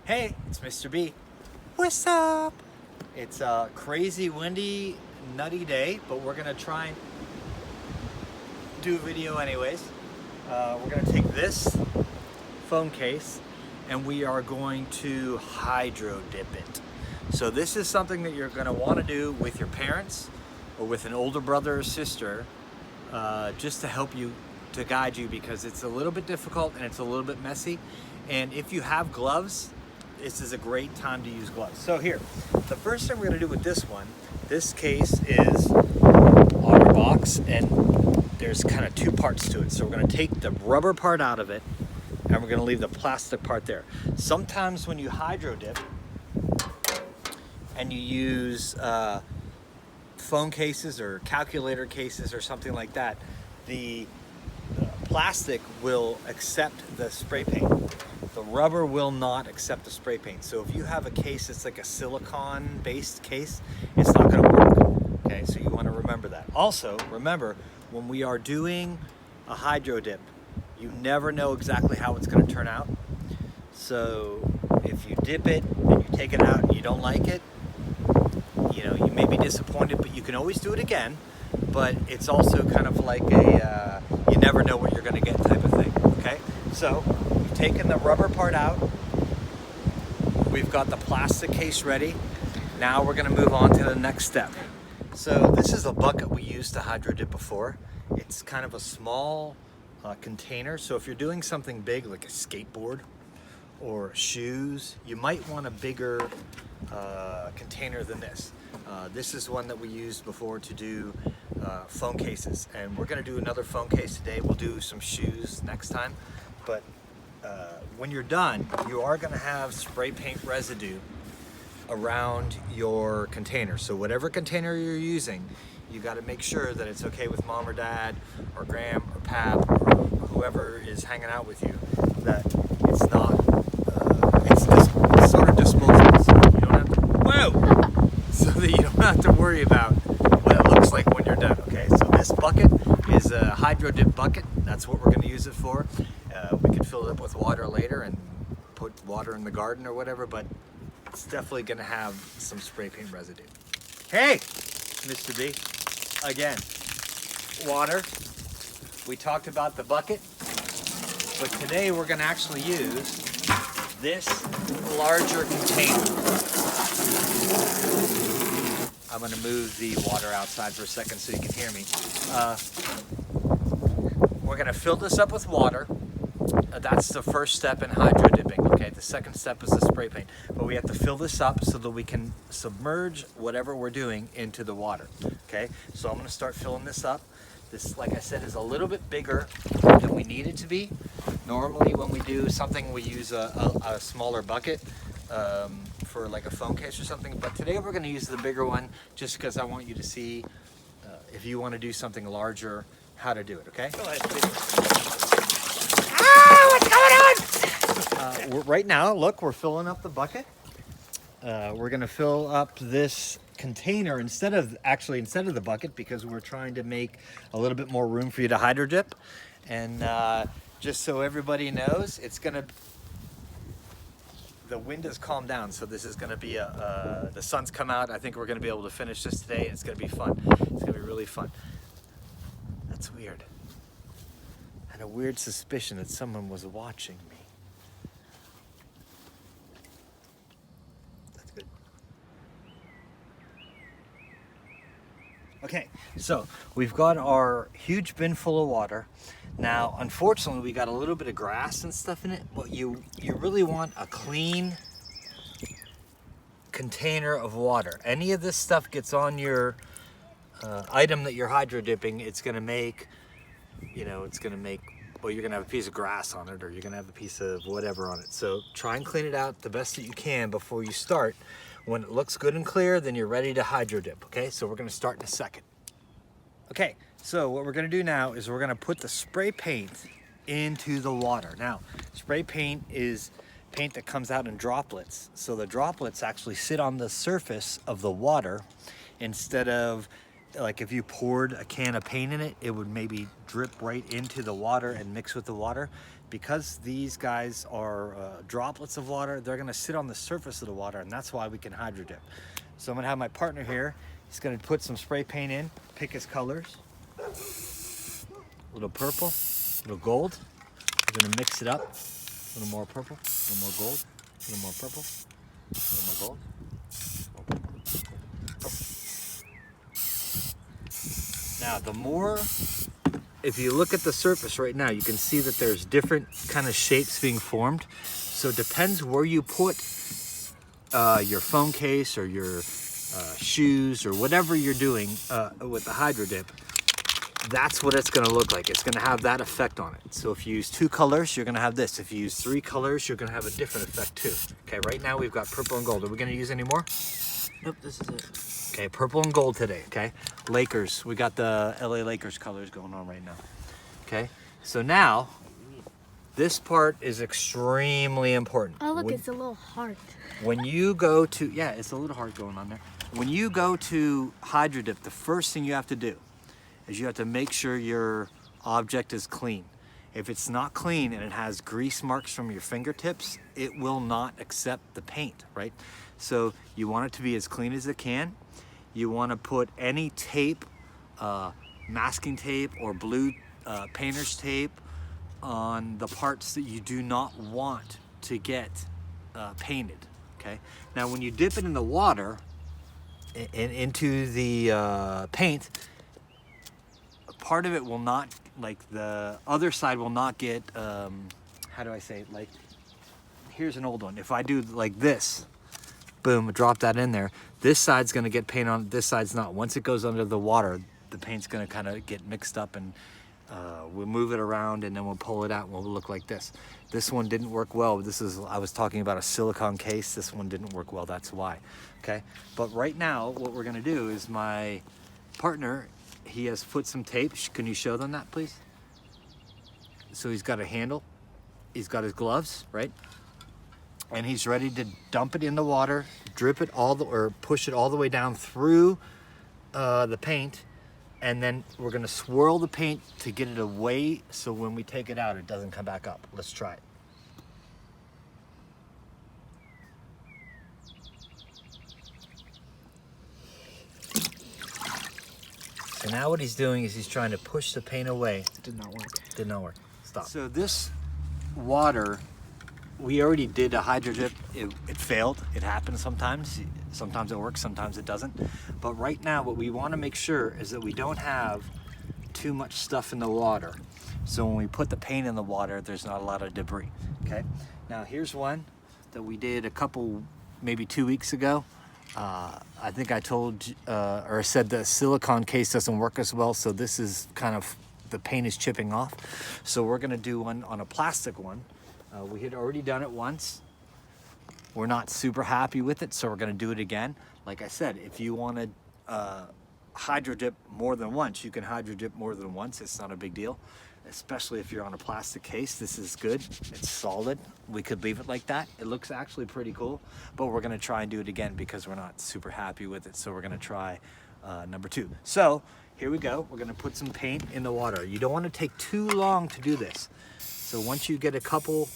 Hey, it's Mr. B. What's up? It's a crazy, windy, nutty day, but we're gonna try and do a video anyways. We're gonna take this phone case and we are going to hydro dip it. So this is something that you're gonna wanna do with your parents or with an older brother or sister, just to help you, to guide you, because it's a little bit difficult and it's a little bit messy. And if you have gloves, this is a great time to use gloves. So here, the first thing we're gonna do with this one, this case is on our box and there's kind of two parts to it. So we're gonna take the rubber part out of it and we're gonna leave the plastic part there. Sometimes when you hydro dip and you use phone cases or calculator cases or something like that, the plastic will accept the spray paint. The rubber will not accept the spray paint. So if you have a case that's like a silicone based case, it's not gonna work. Okay, so you wanna remember that. Also, remember, when we are doing a hydro dip, you never know exactly how it's gonna turn out. So if you dip it and you take it out and you don't like it, you know, you may be disappointed, but you can always do it again. But it's also kind of like a, you never know what you're gonna get type of thing, okay? So, we've taken the rubber part out. We've got the plastic case ready. Now we're gonna move on to the next step. So this is a bucket we used to hydro dip before. It's kind of a small container. So if you're doing something big like a skateboard or shoes, you might want a bigger container than this. This is one that we used before to do phone cases, and we're going to do another phone case today. We'll do some shoes next time, but when you're done, you are going to have spray paint residue around your container. So whatever container you're using, you got to make sure that it's okay with mom or dad or gram or pap or whoever is hanging out with you, that it's not it's sort of disposable, so you don't have to, whoa, so that you don't have to worry about what it looks like when you're done. Okay, so this bucket is a hydro dip bucket. That's what we're going to use it for. We could fill it up with water later and put water in the garden or whatever, but it's definitely going to have some spray paint residue. Hey, Mr. B, again, water. We talked about the bucket, but today we're going to actually use this larger container. I'm going to move the water outside for a second so you can hear me. We're going to fill this up with water. That's the first step in hydro dipping. Okay, the second step is the spray paint. But we have to fill this up so that we can submerge whatever we're doing into the water. Okay, so I'm going to start filling this up. This, like I said, is a little bit bigger than we need it to be. Normally when we do something, we use a smaller bucket for like a phone case or something. But today we're going to use the bigger one just because I want you to see, if you want to do something larger, how to do it, okay? Go ahead, what's going on? Right now, look, we're filling up the bucket. We're going to fill up this container instead of the bucket, because we're trying to make a little bit more room for you to hydro dip. And just so everybody knows, the wind has calmed down, so this is going to be the sun's come out. I think we're going to be able to finish this today. It's going to be fun. It's going to be really fun. That's weird. I had a weird suspicion that someone was watching me. That's good. Okay, so we've got our huge bin full of water. Now, unfortunately, we got a little bit of grass and stuff in it, but you really want a clean container of water. Any of this stuff gets on your item that you're hydro dipping, it's gonna make, well, you're gonna have a piece of grass on it, or you're gonna have a piece of whatever on it. So try and clean it out the best that you can before you start. When it looks good and clear, then you're ready to hydro dip, okay? So we're gonna start in a second. Okay, so what we're gonna do now is we're gonna put the spray paint into the water. Now, spray paint is paint that comes out in droplets. So the droplets actually sit on the surface of the water instead of like if you poured a can of paint in it, it would maybe drip right into the water and mix with the water. Because these guys are droplets of water, they're gonna sit on the surface of the water, and that's why we can hydro dip. So I'm gonna have my partner here. He's gonna put some spray paint in, pick his colors. A little purple, a little gold. We're gonna mix it up. A little more purple, a little more gold, a little more purple, a little more gold. Now, the more, if you look at the surface right now, you can see that there's different kind of shapes being formed. So it depends where you put your phone case or your shoes or whatever you're doing with the hydro dip. That's what it's gonna look like. It's gonna have that effect on it. So if you use 2 colors, you're gonna have this. If you use 3 colors, you're gonna have a different effect too. Okay, right now we've got purple and gold. Are we gonna use any more? Nope, this is it. Okay, purple and gold today, okay? Lakers, we got the LA Lakers colors going on right now. Okay, so now, this part is extremely important. Oh, look, it's a little heart. When you go to, yeah, it's a little heart going on there. When you go to hydro dip, the first thing you have to do is you have to make sure your object is clean. If it's not clean and it has grease marks from your fingertips, it will not accept the paint, right? So you want it to be as clean as it can. You want to put any tape, masking tape or blue painter's tape on the parts that you do not want to get painted, okay? Now when you dip it in the water, into the paint, part of it will not, like the other side will not get, how do I say it? Like, here's an old one. If I do like this, boom, drop that in there, this side's gonna get paint on, this side's not. Once it goes under the water, the paint's gonna kind of get mixed up, and we'll move it around and then we'll pull it out and we'll look like this. This one didn't work well. This is, I was talking about a silicone case. This one didn't work well, that's why, okay? But right now, what we're gonna do is my partner, he has put some tape. Can you show them that, please? So he's got a handle. He's got his gloves, right? And he's ready to dump it in the water, drip it or push it all the way down through the paint. And then we're gonna swirl the paint to get it away so when we take it out, it doesn't come back up. Let's try it. So now what he's doing is he's trying to push the paint away. Did not work. Did not work. Stop. So this water, we already did a hydro dip. It failed. It happens sometimes. Sometimes it works, sometimes it doesn't. But right now what we want to make sure is that we don't have too much stuff in the water. So when we put the paint in the water, there's not a lot of debris, okay? Now here's one that we did a couple, maybe 2 weeks ago. I think I told, or said the silicone case doesn't work as well, so this is kind of, the paint is chipping off. So we're gonna do one on a plastic one. We had already done it once. We're not super happy with it, so we're gonna do it again. Like I said, if you wanna hydro dip more than once, you can hydro dip more than once. It's not a big deal, especially if you're on a plastic case. This is good, it's solid. We could leave it like that. It looks actually pretty cool, but we're gonna try and do it again because we're not super happy with it. So we're gonna try number 2. So here we go. We're gonna put some paint in the water. You don't wanna take too long to do this. So once you get a couple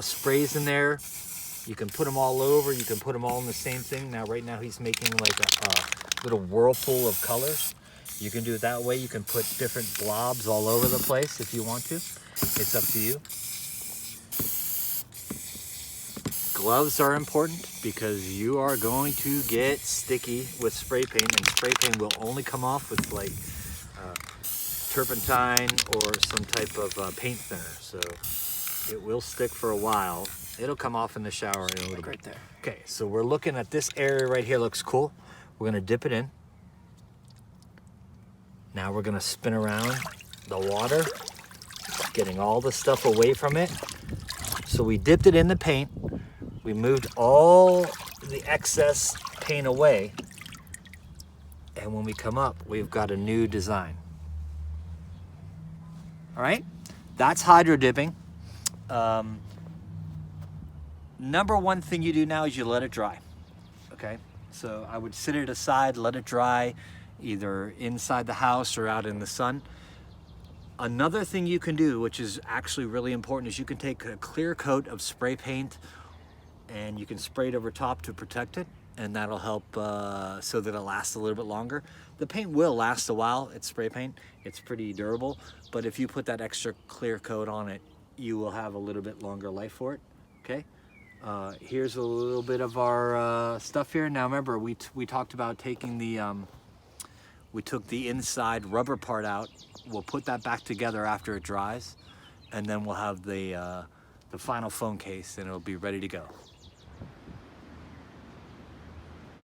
sprays in there, you can put them all over, you can put them all in the same thing. Now right now he's making like a little whirlpool of colors. You can do it that way. You can put different blobs all over the place if you want to. It's up to you. Gloves are important because you are going to get sticky with spray paint, and spray paint will only come off with like turpentine or some type of paint thinner. So it will stick for a while. It'll come off in the shower in a little bit. Right there. Okay, so we're looking at this area right here. Looks cool. We're gonna dip it in. Now we're gonna spin around the water, getting all the stuff away from it. So we dipped it in the paint. We moved all the excess paint away. And when we come up, we've got a new design. All right, that's hydro dipping. Number one thing you do now is you let it dry, okay? So I would sit it aside, let it dry, either inside the house or out in the sun. Another thing you can do, which is actually really important, is you can take a clear coat of spray paint and you can spray it over top to protect it, and that'll help so that it'll last a little bit longer. The paint will last a while. It's spray paint. It's pretty durable, but if you put that extra clear coat on it, you will have a little bit longer life for it. Okay. Here's a little bit of our stuff here. Now remember, we talked about taking the we took the inside rubber part out. We'll put that back together after it dries, and then we'll have the final phone case, and it'll be ready to go.